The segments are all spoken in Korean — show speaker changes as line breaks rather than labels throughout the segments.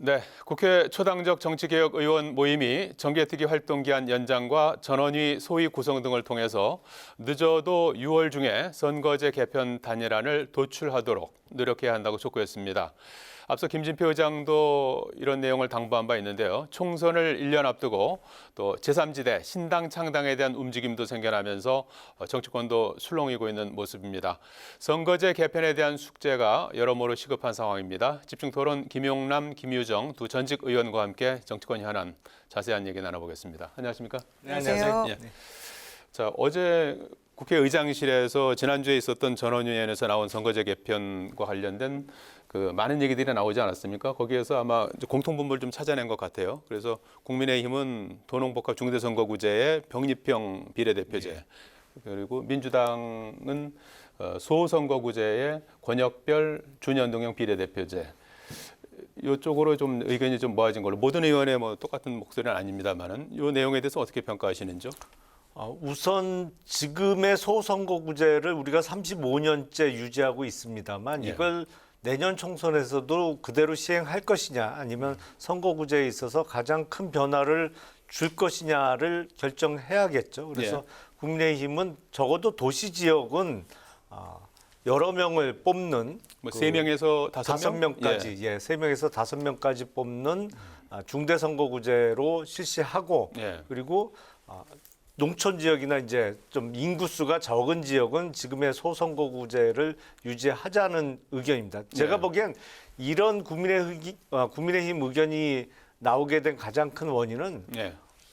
네, 국회 초당적 정치개혁 의원 모임이 정개특위 활동 기한 연장과 전원위 소위 구성 등을 통해서 늦어도 6월 중에 선거제 개편 단일안을 도출하도록 노력해야 한다고 촉구했습니다. 앞서 김진표 의장도 이런 내용을 당부한 바 있는데요. 총선을 1년 앞두고 또 제3지대 신당 창당에 대한 움직임도 생겨나면서 정치권도 술렁이고 있는 모습입니다. 선거제 개편에 대한 숙제가 여러모로 시급한 상황입니다. 집중토론 김용남, 김유정 두 전직 의원과 함께 정치권 현안 자세한 얘기 나눠보겠습니다. 안녕하십니까?
네, 안녕하세요.
예. 자, 어제 국회의장실에서 지난주에 있었던 전원위원회에서 나온 선거제 개편과 관련된 많은 얘기들이 나오지 않았습니까? 거기에서 아마 공통분모를 좀 찾아낸 것 같아요. 그래서 국민의힘은 도농복합 중대선거구제의 병립형 비례대표제, 그리고 민주당은 소선거구제의 권역별 준연동형 비례대표제. 이쪽으로 좀 의견이 좀 모아진 걸로, 모든 의원의 똑같은 목소리는 아닙니다만은 이 내용에 대해서 어떻게 평가하시는지요?
우선 지금의 소선거구제를 우리가 35년째 유지하고 있습니다만 이걸 내년 총선에서도 그대로 시행할 것이냐 아니면 선거구제에 있어서 가장 큰 변화를 줄 것이냐를 결정해야겠죠. 그래서 국민의힘은 적어도 도시 지역은 여러 명을 뽑는
3명에서 5명?
5명까지, 3명에서 5명까지 뽑는 중대선거구제로 실시하고 그리고 농촌 지역이나 이제 좀 인구수가 적은 지역은 지금의 소선거구제를 유지하자는 의견입니다. 제가 보기엔 이런 국민의힘 의견이 나오게 된 가장 큰 원인은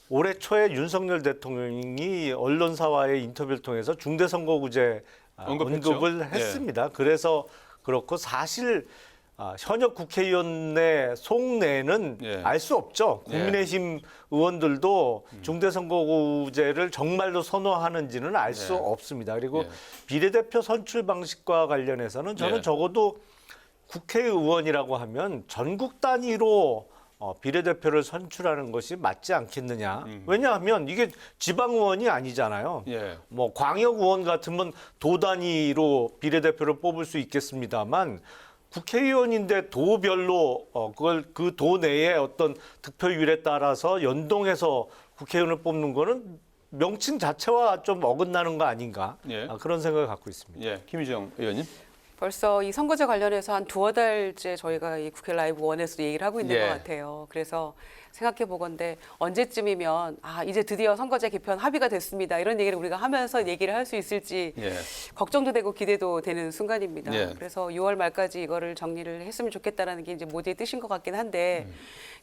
올해 초에 윤석열 대통령이 언론사와의 인터뷰를 통해서 중대선거구제 언급을 했습니다. 그래서 그렇고 사실 현역 국회의원의 속내는 알 수 없죠. 국민의힘 의원들도 중대선거구제를 정말로 선호하는지는 알 수 없습니다. 그리고 비례대표 선출 방식과 관련해서는 저는 적어도 국회의원이라고 하면 전국 단위로 비례대표를 선출하는 것이 맞지 않겠느냐. 왜냐하면 이게 지방의원이 아니잖아요. 뭐 광역의원 같으면 도 단위로 비례대표를 뽑을 수 있겠습니다만 국회의원인데 도별로 그걸 그 도 내에 어떤 득표율에 따라서 연동해서 국회의원을 뽑는 거는 명칭 자체와 좀 어긋나는 거 아닌가 그런 생각을 갖고 있습니다.
김유정 의원님.
벌써 이 선거제 관련해서 한 두어 달째 저희가 이 국회 라이브 원에서 얘기를 하고 있는 것 같아요. 그래서 생각해 보건대 언제쯤이면 이제 드디어 선거제 개편 합의가 됐습니다. 이런 얘기를 우리가 하면서 얘기를 할 수 있을지 걱정도 되고 기대도 되는 순간입니다. 그래서 6월 말까지 이거를 정리를 했으면 좋겠다라는 게 이제 모두의 뜻인 것 같긴 한데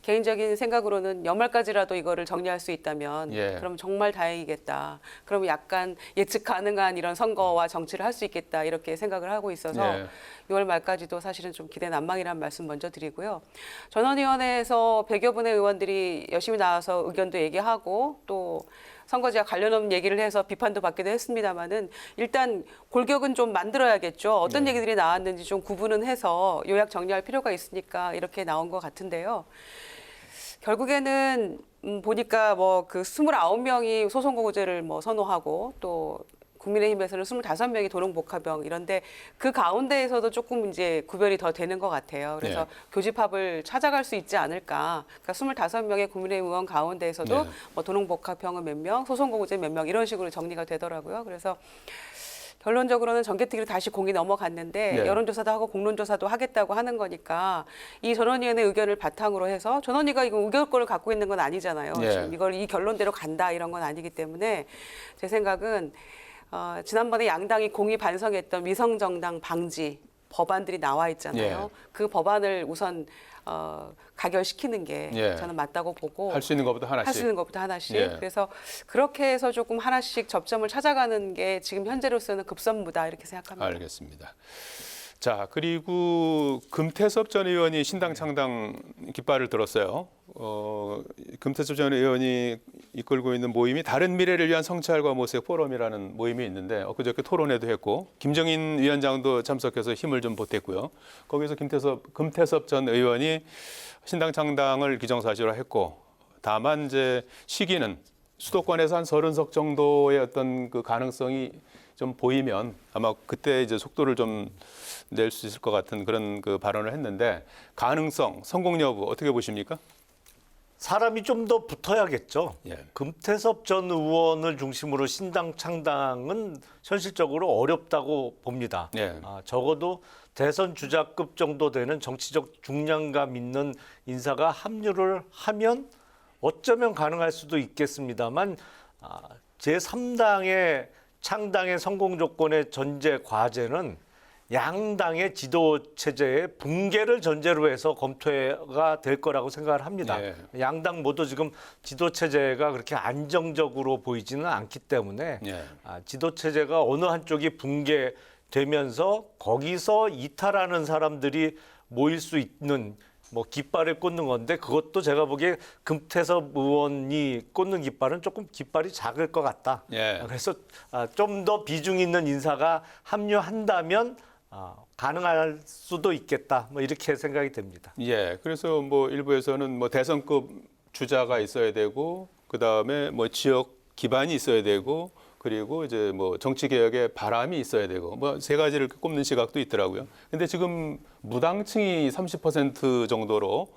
개인적인 생각으로는 연말까지라도 이거를 정리할 수 있다면 그럼 정말 다행이겠다. 그럼 약간 예측 가능한 이런 선거와 정치를 할 수 있겠다 이렇게 생각을 하고 있어서 6월 말까지도 사실은 좀 기대 난망이라는 말씀 먼저 드리고요. 전원위원회에서 100여 분의 의원들이 열심히 나와서 의견도 얘기하고 또 선거제와 관련 없는 얘기를 해서 비판도 받기도 했습니다만은 일단 골격은 좀 만들어야겠죠. 어떤 얘기들이 나왔는지 좀 구분은 해서 요약 정리할 필요가 있으니까 이렇게 나온 것 같은데요. 결국에는 보니까 그 29명이 소선거구제를 선호하고 또 국민의힘에서는 25명이 도농복합형 이런데 그 가운데에서도 조금 이제 구별이 더 되는 것 같아요. 그래서 교집합을 찾아갈 수 있지 않을까. 그러니까 25명의 국민의힘 의원 가운데에서도 도농복합형은 몇 명, 소선거구제 몇 명 이런 식으로 정리가 되더라고요. 그래서 결론적으로는 정개특위로 다시 공이 넘어갔는데 여론조사도 하고 공론조사도 하겠다고 하는 거니까 이 전원위원회 의견을 바탕으로 해서 전원위가 이거 의결권을 갖고 있는 건 아니잖아요. 지금 이걸 이 결론대로 간다 이런 건 아니기 때문에 제 생각은 지난번에 양당이 공의 반성했던 위성정당 방지 법안들이 나와 있잖아요. 그 법안을 우선 가결시키는 게 저는 맞다고 보고
할 수 있는 것부터 하나씩.
할 수 있는 것부터 하나씩. 그래서 그렇게 해서 조금 하나씩 접점을 찾아가는 게 지금 현재로서는 급선무다 이렇게 생각합니다.
알겠습니다. 자, 그리고 금태섭 전 의원이 신당 창당 깃발을 들었어요. 금태섭 전 의원이 이끌고 있는 모임이 다른 미래를 위한 성찰과 모색 포럼이라는 모임이 있는데 엊그저께 토론회도 했고 김정인 위원장도 참석해서 힘을 좀 보탰고요. 거기서 금태섭 전 의원이 신당 창당을 기정사실화했고 다만 이제 시기는 수도권에서 한 30석 정도의 어떤 그 가능성이 좀 보이면 아마 그때 이제 속도를 좀 낼 수 있을 것 같은 그런 그 발언을 했는데 가능성, 성공 여부 어떻게 보십니까?
사람이 좀 더 붙어야겠죠.
예.
금태섭 전 의원을 중심으로 신당 창당은 현실적으로 어렵다고 봅니다.
예.
적어도 대선 주자급 정도 되는 정치적 중량감 있는 인사가 합류를 하면 어쩌면 가능할 수도 있겠습니다만 제3당의 창당의 성공 조건의 전제 과제는 양당의 지도 체제의 붕괴를 전제로 해서 검토가 될 거라고 생각을 합니다.
네.
양당 모두 지금 지도 체제가 그렇게 안정적으로 보이지는 않기 때문에
네.
지도 체제가 어느 한쪽이 붕괴되면서 거기서 이탈하는 사람들이 모일 수 있는 뭐 깃발을 꽂는 건데 그것도 제가 보기에 금태섭 의원이 꽂는 깃발은 조금 깃발이 작을 것 같다.
예.
그래서 좀 더 비중 있는 인사가 합류한다면 가능할 수도 있겠다. 뭐 이렇게 생각이 됩니다.
예. 그래서 뭐 일부에서는 뭐 대선급 주자가 있어야 되고 그다음에 뭐 지역 기반이 있어야 되고 그리고 이제 뭐 정치 개혁의 바람이 있어야 되고 뭐 세 가지를 꼽는 시각도 있더라고요. 근데 지금 무당층이 30% 정도로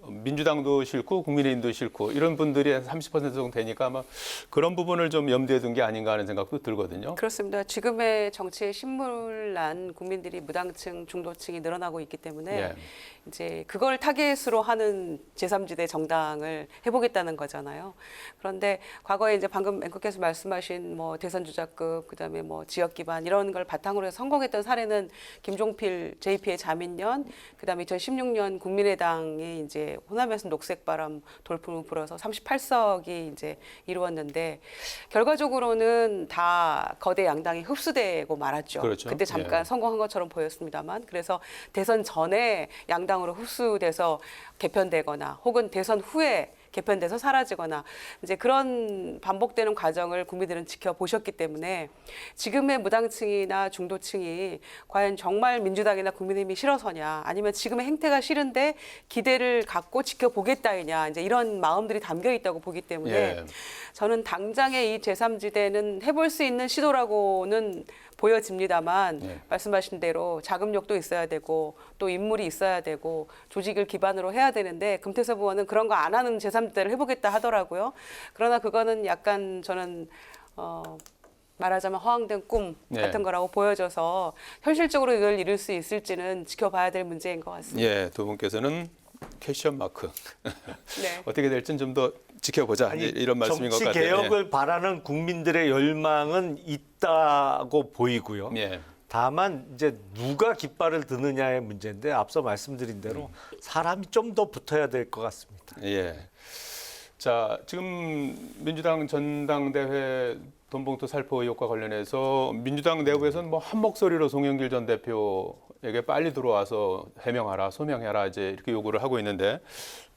민주당도 싫고 국민의힘도 싫고 이런 분들이 한 30% 정도 되니까 아마 그런 부분을 좀 염두에 둔 게 아닌가 하는 생각도 들거든요.
그렇습니다. 지금의 정치에 신물난 국민들이 무당층, 중도층이 늘어나고 있기 때문에
예.
이제 그걸 타겟으로 하는 제3지대 정당을 해보겠다는 거잖아요. 그런데 과거에 이제 방금 앵커께서 말씀하신 뭐 대선 주자급, 그다음에 뭐 지역 기반 이런 걸 바탕으로 해서 성공했던 사례는 김종필 JP의 자민련, 그다음에 2016년 국민의당이 이제 호남에서 녹색바람 돌풍을 불어서 38석이 이제 이루었는데 결과적으로는 다 거대 양당이 흡수되고 말았죠.
그렇죠.
그때 잠깐
예.
성공한 것처럼 보였습니다만 그래서 대선 전에 양당으로 흡수돼서 개편되거나 혹은 대선 후에 개편돼서 사라지거나 이제 그런 반복되는 과정을 국민들은 지켜보셨기 때문에 지금의 무당층이나 중도층이 과연 정말 민주당이나 국민의힘이 싫어서냐 아니면 지금의 행태가 싫은데 기대를 갖고 지켜보겠다이냐 이제 이런 마음들이 담겨 있다고 보기 때문에
예.
저는 당장의 이 제3지대는 해볼 수 있는 시도라고는 보여집니다만
네.
말씀하신 대로 자금력도 있어야 되고 또 인물이 있어야 되고 조직을 기반으로 해야 되는데 금태섭 의원은 그런 거 안 하는 제3지대를 해보겠다 하더라고요. 그러나 그거는 약간 저는 말하자면 허황된 꿈
네.
같은 거라고 보여져서 현실적으로 이걸 이룰 수 있을지는 지켜봐야 될 문제인 것 같습니다.
예, 두 분께서는 퀘션 마크.
네.
어떻게 될지는 좀 더 지켜보자. 이런 말씀인 것
정치
같아요.
개혁을 바라는 국민들의 열망은 있다고 보이고요.
예.
다만 이제 누가 깃발을 드느냐의 문제인데 앞서 말씀드린 대로 사람이 좀 더 붙어야 될 것 같습니다.
예. 자, 지금 민주당 전당대회 돈봉투 살포 의혹과 관련해서 민주당 내부에서는 뭐 한 목소리로 송영길 전 대표에게 빨리 들어와서 해명하라, 소명해라 이제 이렇게 요구를 하고 있는데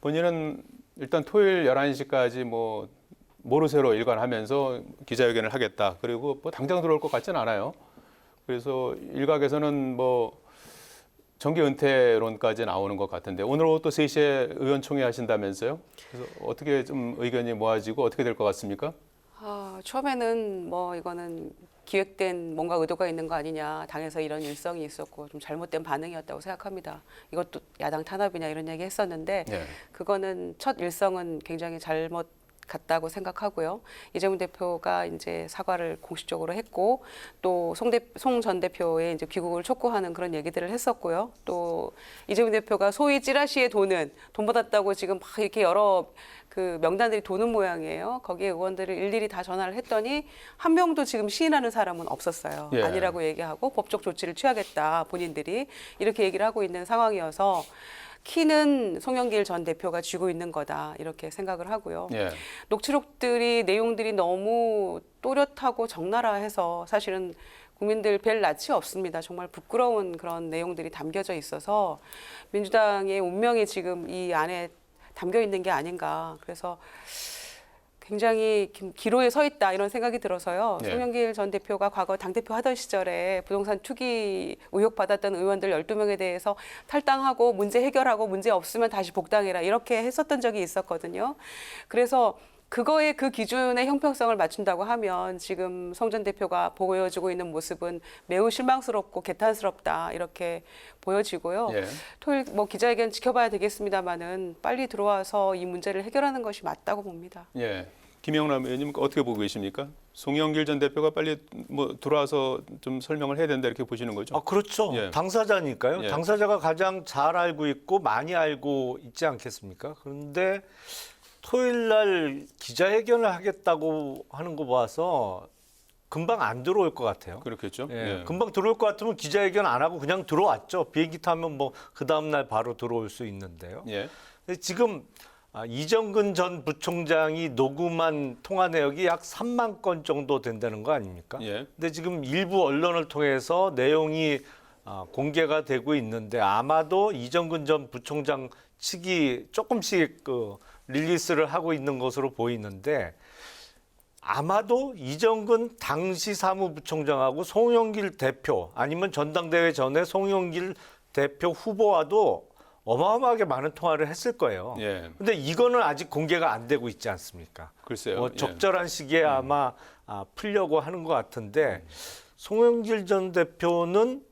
본인은 일단 토요일 11시까지 뭐 모르쇠로 일관하면서 기자회견을 하겠다. 그리고 뭐 당장 들어올 것 같지는 않아요. 그래서 일각에서는 뭐 정계 은퇴론까지 나오는 것 같은데 오늘 오후 또 3시에 의원총회 하신다면서요? 그래서 어떻게 좀 의견이 모아지고 어떻게 될 것 같습니까?
처음에는 뭐 이거는 기획된 뭔가 의도가 있는 거 아니냐, 당에서 이런 일성이 있었고 좀 잘못된 반응이었다고 생각합니다. 이것도 야당 탄압이냐 이런 얘기 했었는데
네.
그거는 첫 일성은 굉장히 잘못 같다고 생각하고요. 이재명 대표가 이제 사과를 공식적으로 했고 또 송 전 대표의 이제 귀국을 촉구하는 그런 얘기들을 했었고요. 또 이재명 대표가 소위 찌라시에 돈 받았다고 지금 막 이렇게 여러 그 명단들이 도는 모양이에요. 거기에 의원들을 일일이 다 전화를 했더니 한 명도 지금 시인하는 사람은 없었어요.
예.
아니라고 얘기하고 법적 조치를 취하겠다 본인들이 이렇게 얘기를 하고 있는 상황이어서 키는 송영길 전 대표가 쥐고 있는 거다 이렇게 생각을 하고요.
예.
녹취록들이 내용들이 너무 또렷하고 적나라해서 사실은 국민들 별 낯이 없습니다. 정말 부끄러운 그런 내용들이 담겨져 있어서 민주당의 운명이 지금 이 안에 담겨 있는 게 아닌가. 그래서 굉장히 기로에 서 있다 이런 생각이 들어서요.
네.
송영길 전 대표가 과거 당대표 하던 시절에 부동산 투기 의혹 받았던 의원들 12명에 대해서 탈당하고 문제 해결하고 문제 없으면 다시 복당해라 이렇게 했었던 적이 있었거든요. 그래서 그거에 그 기준의 형평성을 맞춘다고 하면 지금 송 전 대표가 보여주고 있는 모습은 매우 실망스럽고 개탄스럽다 이렇게 보여지고요.
예.
토요일 뭐 기자회견 지켜봐야 되겠습니다만은 빨리 들어와서 이 문제를 해결하는 것이 맞다고 봅니다.
예. 김영남 의원님 어떻게 보고 계십니까? 송영길 전 대표가 빨리 뭐 들어와서 좀 설명을 해야 된다 이렇게 보시는 거죠?
그렇죠.
예.
당사자니까요.
예.
당사자가 가장 잘 알고 있고 많이 알고 있지 않겠습니까? 그런데 토요일 날 기자회견을 하겠다고 하는 거 봐서 금방 안 들어올 것 같아요.
그렇겠죠.
예.
예.
금방 들어올 것 같으면 기자회견 안 하고 그냥 들어왔죠. 비행기 타면 뭐 그 다음 날 바로 들어올 수 있는데요.
예.
근데 지금 이정근 전 부총장이 녹음한 통화 내역이 약 3만 건 정도 된다는 거 아닙니까?
예.
근데 지금 일부 언론을 통해서 내용이 공개가 되고 있는데 아마도 이정근 전 부총장 측이 조금씩 릴리스를 하고 있는 것으로 보이는데 아마도 이정근 당시 사무부총장하고 송영길 대표 아니면 전당대회 전에 송영길 대표 후보와도 어마어마하게 많은 통화를 했을 거예요.
예.
근데 이거는 아직 공개가 안 되고 있지 않습니까?
글쎄요.
뭐
예.
적절한 시기에 아마 풀려고 하는 것 같은데 송영길 전 대표는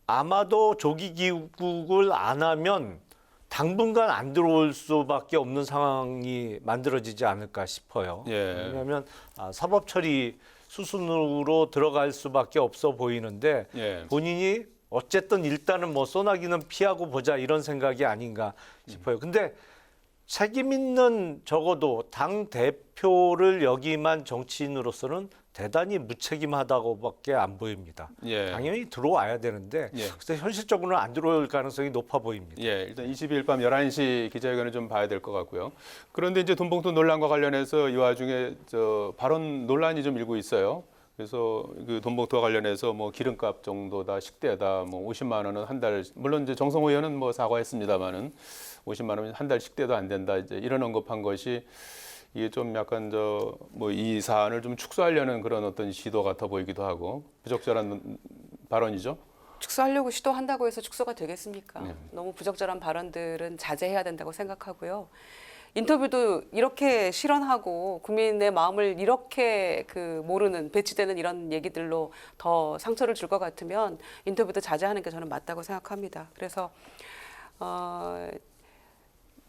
아마도 조기 귀국을 안 하면 당분간 안 들어올 수밖에 없는 상황이 만들어지지 않을까 싶어요.
예.
왜냐하면 사법 처리 수순으로 들어갈 수밖에 없어 보이는데
예.
본인이 어쨌든 일단은 뭐 소나기는 피하고 보자 이런 생각이 아닌가 싶어요. 근데 책임 있는 적어도 당 대표를 역임한 정치인으로서는 대단히 무책임하다고밖에 안 보입니다.
예.
당연히 들어와야 되는데
예.
그래서 현실적으로는 안 들어올 가능성이 높아 보입니다.
예, 일단 22일 밤 11시 기자회견을 좀 봐야 될 것 같고요. 그런데 이제 돈봉투 논란과 관련해서 이 와중에 발언 논란이 좀 일고 있어요. 그래서 그 돈봉투와 관련해서 뭐 기름값 정도다, 식대다, 뭐 50만 원은 한 달, 물론 이제 정성호 의원은 뭐 사과했습니다만은 50만 원은 한 달 식대도 안 된다, 이제 이런 언급한 것이 이게 좀 약간 뭐 이 사안을 좀 축소하려는 그런 어떤 시도 같아 보이기도 하고 부적절한 발언이죠.
축소하려고 시도한다고 해서 축소가 되겠습니까?
네.
너무 부적절한 발언들은 자제해야 된다고 생각하고요. 인터뷰도 이렇게 실언하고 국민의 마음을 이렇게 모르는 배치되는 이런 얘기들로 더 상처를 줄 것 같으면 인터뷰도 자제하는 게 저는 맞다고 생각합니다. 그래서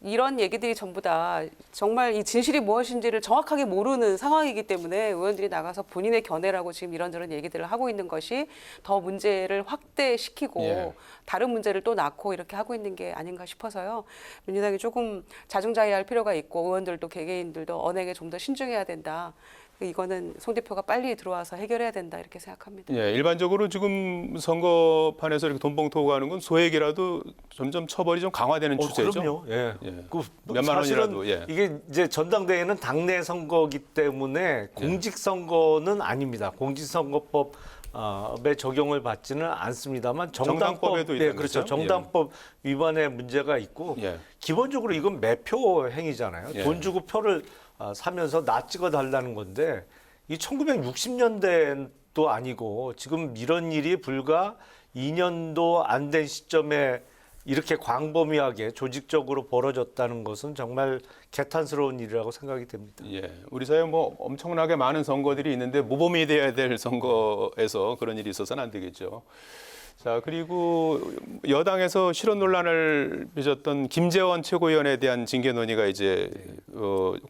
이런 얘기들이 전부 다 정말 이 진실이 무엇인지를 정확하게 모르는 상황이기 때문에 의원들이 나가서 본인의 견해라고 지금 이런저런 얘기들을 하고 있는 것이 더 문제를 확대시키고
예.
다른 문제를 또 낳고 이렇게 하고 있는 게 아닌가 싶어서요. 민주당이 조금 자중자애할 필요가 있고 의원들도 개개인들도 언행에 좀 더 신중해야 된다. 이거는 송 대표가 빨리 들어와서 해결해야 된다 이렇게 생각합니다.
예, 일반적으로 지금 선거판에서 이렇게 돈봉투 오고 하는 건 소액이라도 점점 처벌이 좀 강화되는 추세죠.
그럼요. 예.
예.
그
몇만
사실은
원이라도, 예.
이게 이제 전당대회는 당내 선거기 때문에 공직 선거는 아닙니다. 공직선거법에 적용을 받지는 않습니다만
정당법에도
네,
있다면서요?
그렇죠. 정당법 위반의 문제가 있고
예.
기본적으로 이건 매표 행위잖아요.
예.
돈 주고 표를 사면서 나 찍어 달라는 건데 이 1960년대도 아니고 지금 이런 일이 불과 2년도 안 된 시점에 이렇게 광범위하게 조직적으로 벌어졌다는 것은 정말 개탄스러운 일이라고 생각이 됩니다.
예, 우리 사회에 뭐 엄청나게 많은 선거들이 있는데 모범이 돼야 될 선거에서 그런 일이 있어서는 안 되겠죠. 자, 그리고 여당에서 실언 논란을 빚었던 김재원 최고위원에 대한 징계 논의가 이제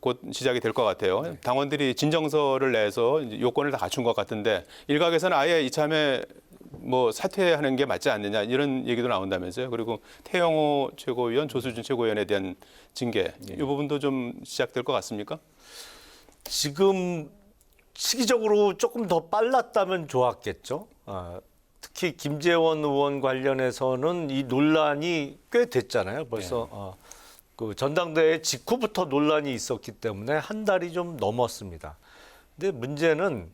곧 시작이 될 것 같아요. 당원들이 진정서를 내서 이제 요건을 다 갖춘 것 같은데 일각에서는 아예 이참에 뭐 사퇴하는 게 맞지 않느냐 이런 얘기도 나온다면서요. 그리고 태영호 최고위원, 조수진 최고위원에 대한 징계 이 부분도 좀 시작될 것 같습니까?
지금 시기적으로 조금 더 빨랐다면 좋았겠죠. 특히 김재원 의원 관련해서는 이 논란이 꽤 됐잖아요. 벌써 그 전당대회 직후부터 논란이 있었기 때문에 한 달이 좀 넘었습니다. 근데 문제는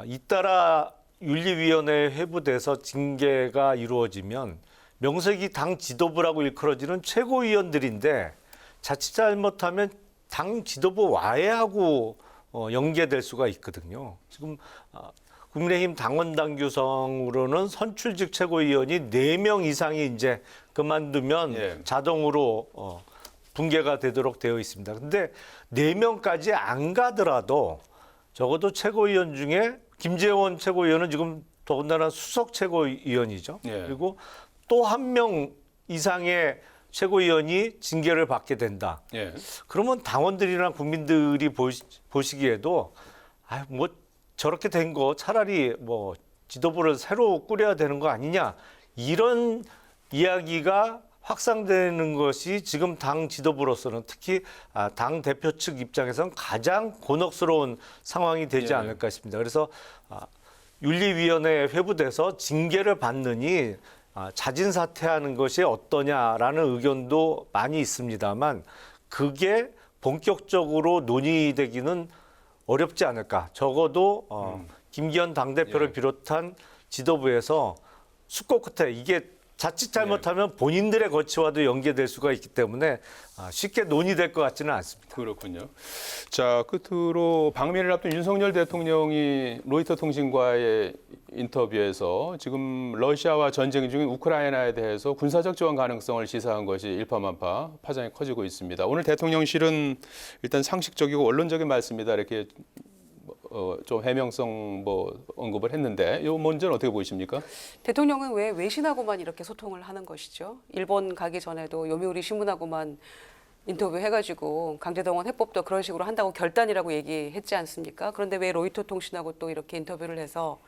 잇따라 윤리위원회에 회부돼서 징계가 이루어지면 명색이 당 지도부라고 일컬어지는 최고위원들인데 자칫 잘못하면 당 지도부 와해하고 연계될 수가 있거든요. 지금 국민의힘 당원당 규정으로는 선출직 최고위원이 4명 이상이 이제 그만두면
예.
자동으로 붕괴가 되도록 되어 있습니다. 근데 4명까지 안 가더라도 적어도 최고위원 중에 김재원 최고위원은 지금 더군다나 수석 최고위원이죠.
예.
그리고 또 1명 이상의 최고위원이 징계를 받게 된다.
예.
그러면 당원들이나 국민들이 보시기에도 뭐 저렇게 된 거 차라리 뭐 지도부를 새로 꾸려야 되는 거 아니냐 이런 이야기가 확산되는 것이 지금 당 지도부로서는 특히 당 대표 측 입장에서는 가장 곤혹스러운 상황이 되지
예.
않을까 싶습니다. 그래서 윤리위원회에 회부돼서 징계를 받느니 자진 사퇴하는 것이 어떠냐라는 의견도 많이 있습니다만 그게 본격적으로 논의되기는 어렵지 않을까. 적어도 김기현 당대표를
예.
비롯한 지도부에서 숙고 끝에 이게 자칫 잘못하면 본인들의 거취와도 연계될 수가 있기 때문에 쉽게 논의될 것 같지는 않습니다.
그렇군요. 자, 끝으로 방미를 앞둔 윤석열 대통령이 로이터 통신과의 인터뷰에서 지금 러시아와 전쟁 중인 우크라이나에 대해서 군사적 지원 가능성을 시사한 것이 일파만파 파장이 커지고 있습니다. 오늘 대통령실은 일단 상식적이고 원론적인 말씀이다 이렇게 좀 해명성 언급을 했는데 이 문제는 어떻게 보이십니까?
대통령은 왜 외신하고만 이렇게 소통을 하는 것이죠? 일본 가기 전에도 요미우리 신문하고만 인터뷰 해가지고 강제동원 해법도 그런 식으로 한다고 결단이라고 얘기했지 않습니까? 그런데 왜 로이터 통신하고 또 이렇게 인터뷰를 해서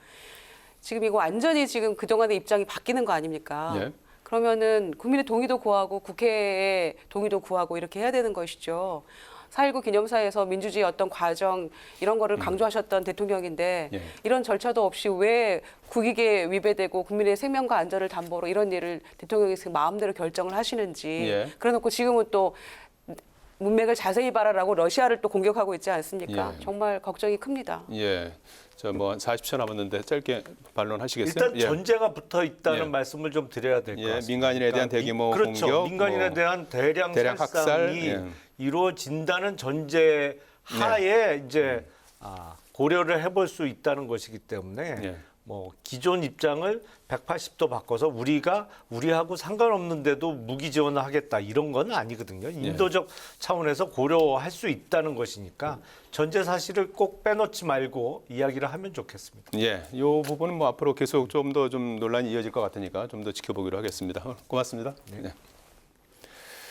지금 이거 완전히 지금 그동안의 입장이 바뀌는 거 아닙니까?
예.
그러면은 국민의 동의도 구하고 국회의 동의도 구하고 이렇게 해야 되는 것이죠. 4.19 기념사에서 민주주의 어떤 과정 이런 거를 강조하셨던 대통령인데
예.
이런 절차도 없이 왜 국익에 위배되고 국민의 생명과 안전을 담보로 이런 일을 대통령이 마음대로 결정을 하시는지
예.
그래놓고 지금은 또 문맥을 자세히 봐라라고 러시아를 또 공격하고 있지 않습니까?
예.
정말 걱정이 큽니다.
예. 저 뭐 40초 남았는데 짧게 반론하시겠어요?
일단 전제가 붙어 있다는
예.
말씀을 좀 드려야 될 것
예,
같습니다.
민간인에 대한 대규모
그렇죠.
공격,
민간인에
뭐
대한 대량
학살,
살상이
예.
이루어진다는 전제 하에 이제 고려를 해볼 수 있다는 것이기 때문에
예.
뭐 기존 입장을 180도 바꿔서 우리하고 상관없는데도 무기 지원을 하겠다 이런 건 아니거든요. 인도적 차원에서 고려할 수 있다는 것이니까 전제 사실을 꼭 빼놓지 말고 이야기를 하면 좋겠습니다.
예, 이 부분은 뭐 앞으로 계속 좀 더 논란이 이어질 것 같으니까 좀 더 지켜보기로 하겠습니다. 고맙습니다. 네.